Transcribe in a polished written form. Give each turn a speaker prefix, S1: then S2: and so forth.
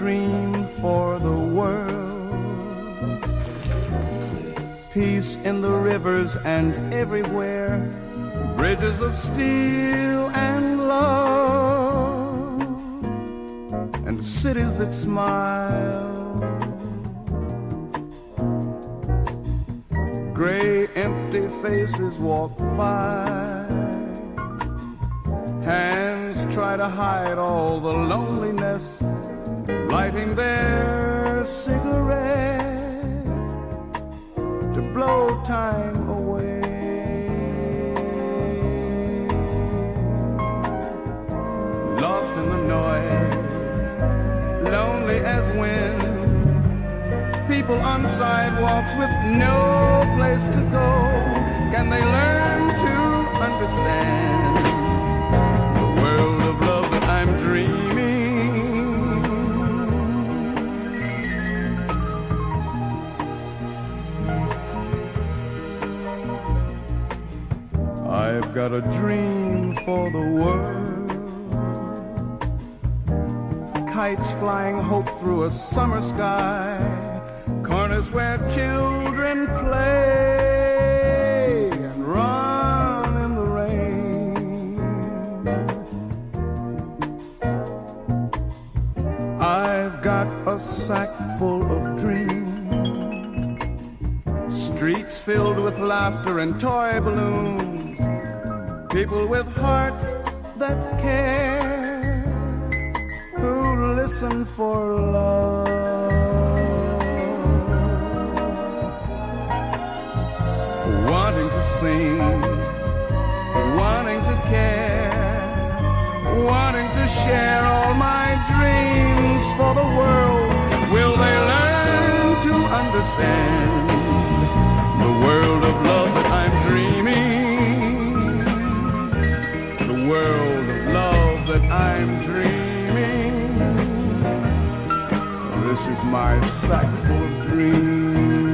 S1: dream for the world. Peace in the rivers and everywhere, bridges of steel and love, and cities that smile. Gray, empty faces walk by. Hands try to hide all the loneliness, lighting their cigarettes to blow time away. Lost in the noise, lonely as wind. People on sidewalks with no place to go. Can they learn to understand the world of love that I'm dreaming? I've got a dream for the world. Kites flying hope through a summer sky. Corners where children play and run in the rain. I've got a sack full of dreams, streets filled with laughter and toy balloons, people with hearts that care, who listen for love. Wanting to sing, wanting to care, wanting to share all my dreams for the world. Will they learn to understand the world of love that I'm dreaming? The world of love that I'm dreaming. This is my sack full of dreams.